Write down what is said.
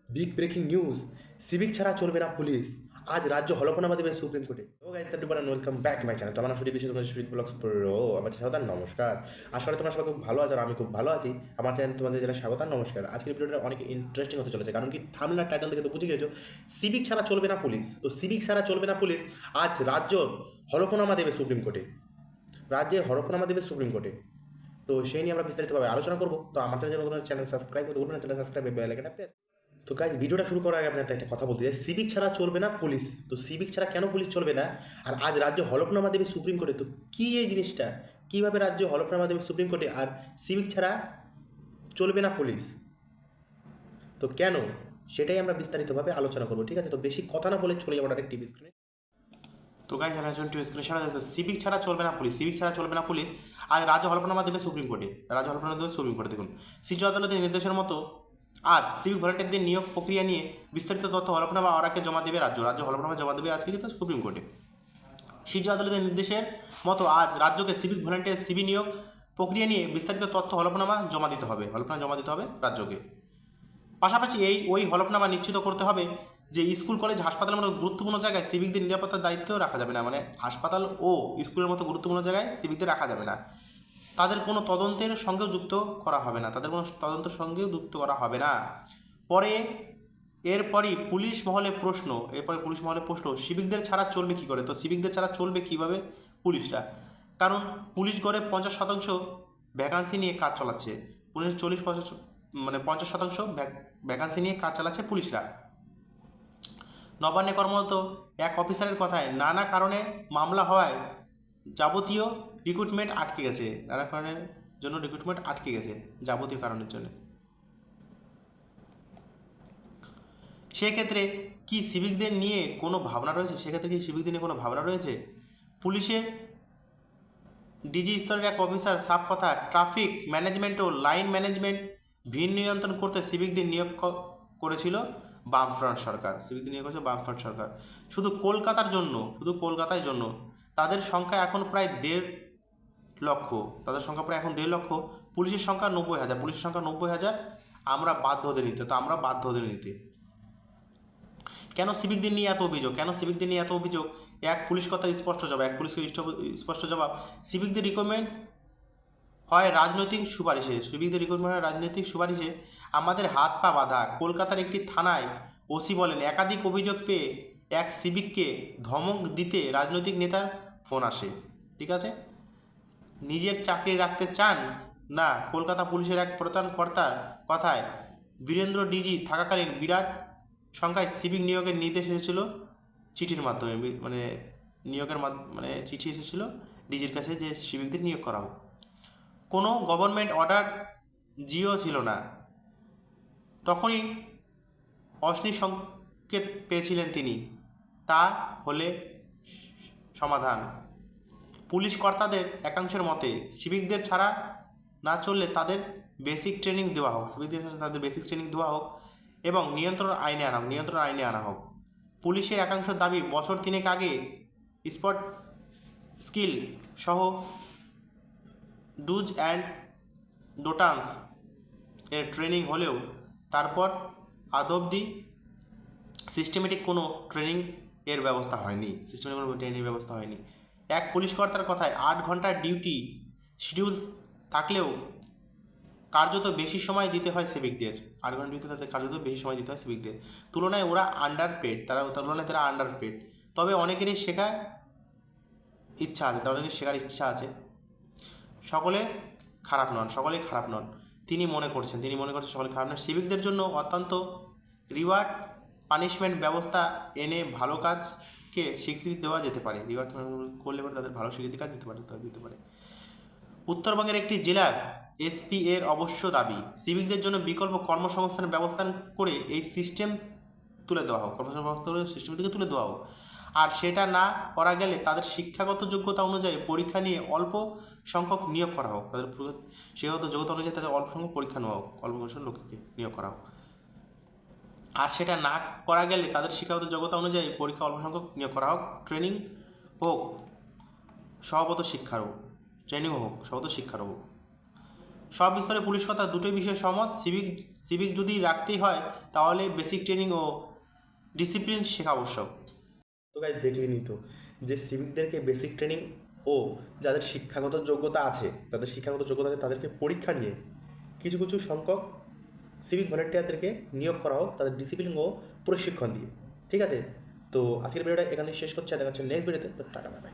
Big breaking news, civic ছাড়া চলবে না পুলিশ, আজ রাজ্য হলফনামা দেবে সুপ্রিম কোর্টে। Oh guys, welcome back to my channel. তোমার সুদীপ বিশ্ব, তোমাদের সুদীপ ব্লগস প্রো। আমার সাথে নমস্কার। আসলে তোমরা সবাই খুব ভালো আছো আর আমি খুব ভালো আছি। আমার চ্যানেল তোমাদের জানাই স্বাগত আর নমস্কার। আজকের ভিডিওটা অনেক ইন্টারেস্টিং হতে চলেছে, কারণ কি থাম্বনেল টাইটেল দেখে তো বুঝে গেছো, সিভিক ছাড়া চলবে না পুলিশ। তো সিভিক ছাড়া চলবে না পুলিশ, আজ রাজ্য হলফনামা দেবে সুপ্রিম কোর্টে। রাজ্যের হলফনামা দেবে সুপ্রিম কোর্টে। তো সেই নিয়ে আমরা বিস্তারিতভাবে আলোচনা করবো। তো আমার চ্যানেল সাবস্ক্রাইব করতে বলবেন না, চ্যানেল সাবস্ক্রাইব বেল আইকনটা প্রেস। তো গাইজ, ভিডিওটা শুরু করার আগে আপনাদের একটা কথা বলতে চাই, সিভিক ছাড়া চলবে না পুলিশ। তো সিভিক ছাড়া কেন পুলিশ চলবে না, আর আজ রাজ্য হলফনামা দেবে সুপ্রিম কোর্টে। তো কী এই জিনিসটা, কীভাবে রাজ্য হলফনামা দেবে সুপ্রিম কোর্টে আর সিভিক ছাড়া চলবে না পুলিশ, তো কেন, সেটাই আমরা বিস্তারিতভাবে আলোচনা করবো। ঠিক আছে, তো বেশি কথা না বলে চলে যাবো ডাইরেক্ট টিভি স্ক্রিনে। তো গাইজ, আমি একজন টিভি স্ক্রিনে সামনে দেখতো সিভিক ছাড়া চলবে না পুলিশ, সিভিক ছাড়া চলবে না পুলিশ, আজ রাজ্য হলফনামা দেবে সুপ্রিম কোর্টে। রাজ্য হলফনামা দেবে সুপ্রিম কোর্টে। দেখুন, শীর্ষ আদালতের নির্দেশের মতো আজ সিভিক ভলেন্টিয়ারদের নিয়োগ প্রক্রিয়া নিয়ে বিস্তারিত তথ্য হলফনামা আওরাকে জমা দেবে রাজ্য হলফনামা জমা দেবে আজকে কিন্তু সুপ্রিম কোর্টে। শীর্ষ আদালতের নির্দেশের মতো আজ রাজ্যকে সিভিক ভলেন্টিয়ার সিবি নিয়োগ প্রক্রিয়া নিয়ে বিস্তারিত তথ্য হলফনামা জমা দিতে হবে রাজ্যকে। পাশাপাশি ওই হলফনামা নিশ্চিত করতে হবে যে স্কুল কলেজ হাসপাতালের মতো গুরুত্বপূর্ণ জায়গায় সিভিকদের নিরাপত্তার দায়িত্বও রাখা যাবে না। মানে হাসপাতাল ও স্কুলের মতো গুরুত্বপূর্ণ জায়গায় সিভিকদের রাখা যাবে না, তাদের কোনো তদন্তের সঙ্গেও যুক্ত করা হবে না। পরে এরপরই পুলিশ মহলে প্রশ্ন, সিভিকদের ছাড়া চলবে কী করে। তো সিভিকদের ছাড়া চলবে কীভাবে পুলিশরা, কারণ পুলিশ গড়ে 50% ভ্যাকান্সি নিয়ে কাজ চালাচ্ছে। পুলিশ 50% ভ্যাকান্সি নিয়ে কাজ চালাচ্ছে পুলিশরা। নবান্নে কর্মরত এক অফিসারের কথায় নানা কারণে মামলা হওয়ায় যাবতীয় রিক্রুটমেন্ট আটকে গেছে। যাবতীয় কারণের জন্য। সেক্ষেত্রে কি সিভিকদের নিয়ে কোনো ভাবনা রয়েছে? পুলিশের ডিজি স্তরের এক অফিসার সাফ কথা, ট্রাফিক ম্যানেজমেন্ট ও লাইন ম্যানেজমেন্ট ভিড় নিয়ন্ত্রণ করতে সিভিকদের নিয়োগ করেছিল বামফ্রন্ট সরকার। শুধু কলকাতার জন্য তাদের সংখ্যা এখন প্রায় 1.5 লক্ষ। পুলিশের সংখ্যা 90,000। আমরা বাধ্য হতে নিতে। কেন সিভিকদের নিয়ে এত অভিযোগ? এক পুলিশের স্পষ্ট জবাব, সিভিকদের রিক্রুটমেন্ট হয় রাজনৈতিক সুপারিশে। আমাদের হাত পা বাঁধা। কলকাতার একটি থানায় ওসি বলেন, একাধিক অভিযোগ পেয়ে এক সিভিককে ধমক দিতে রাজনৈতিক নেতার ফোন আসে। ঠিক আছে, নিজের চাকরি রাখতে চান না। কলকাতা পুলিশের এক প্রধান কর্তার কথায় বীরেন্দ্র ডিজি থাকাকালীন বিরাট সংখ্যায় সিভিক নিয়োগের নির্দেশ এসেছিল চিঠির মাধ্যমে। চিঠি এসেছিল ডিজির কাছে যে সিভিকদের নিয়োগ করা হোক। কোনো গভর্নমেন্ট অর্ডার জিও ছিল না। তখনই অশনি সংকেত পেয়েছিলেন তিনি। তা হলে সমাধান। পুলিশ কর্তাদের একাংশের মতে সিভিকদের ছাড়া না চললে তাদের বেসিক ট্রেনিং দেওয়া হোক এবং নিয়ন্ত্রণ আইনে আনা হোক। পুলিশের একাংশ দাবি, বছর 3 আগে স্পট স্কিল সহ ডুজ অ্যান্ড ডোটান্স এর ট্রেনিং হলেও তারপর আদবধি সিস্টেমেটিক কোনো ট্রেনিং এর ব্যবস্থা হয়নি। এক পুলিশ কর্তার কথায় 8 ঘন্টার ডিউটি শিডিউল থাকলেও কার্যত বেশি সময় দিতে হয় সিভিকদের। 8 ঘন্টা ডিউটি তাদের কার্যত বেশি সময় দিতে হয় সিভিকদের তুলনায়। তারা আন্ডারপেড। তবে অনেকেরই শেখার ইচ্ছা আছে। সকলেই খারাপ নন। তিনি মনে করছেন সকলে খারাপ নন। সিভিকদের জন্য অত্যন্ত রিওয়ার্ড পানিশমেন্ট ব্যবস্থা এনে ভালো কাজকে স্বীকৃতি দেওয়া যেতে পারে। রিওয়ার্ড করলে পরে তাদের ভালো স্বীকৃতি কাজ দিতে পারে। উত্তরবঙ্গের একটি জেলার এসপি এর অবশ্য দাবি, সিভিকদের জন্য বিকল্প কর্মসংস্থানের ব্যবস্থা করে এই সিস্টেম তুলে দেওয়া হোক। সিস্টেম থেকে তুলে দেওয়া হোক। আর সেটা না করা গেলে তাদের শিক্ষাগত যোগ্যতা অনুযায়ী পরীক্ষা নিয়ে অল্প সংখ্যক নিয়োগ করা হোক। তাদের শিক্ষাগত যোগ্যতা অনুযায়ী তাদের অল্প সংখ্যক পরীক্ষা নেওয়া হোক, অল্প সংখ্যক লোককে নিয়োগ করা হোক। আর সেটা না করা গেলে তাদের শিক্ষাগত যোগ্যতা অনুযায়ী পরীক্ষা অল্প সংখ্যক নিয়োগ করা হোক। ট্রেনিং হোক সহবত শিক্ষারও হোক। সব স্তরে পুলিশ কথা দুটোই বিষয়ে সহমত। সিভিক যদি রাখতেই হয় তাহলে বেসিক ট্রেনিং ও ডিসিপ্লিন শেখা আবশ্যক। তো গাইজ দেখলেনি তো যে সিভিকদেরকে বেসিক ট্রেনিং ও যাদের শিক্ষাগত যোগ্যতা আছে তাদেরকে পরীক্ষা নিয়ে কিছু কিছু সংখ্যক সিভিক ভলেন্টিয়ারদেরকে নিয়োগ করা হোক তাদের ডিসিপ্লিন ও প্রশিক্ষণ দিয়ে। ঠিক আছে, তো আজকের ভিডিওটা এখানে শেষ করছে, দেখা হচ্ছে নেক্সট ভিডিওতে। তো টাটা, বাই বাই।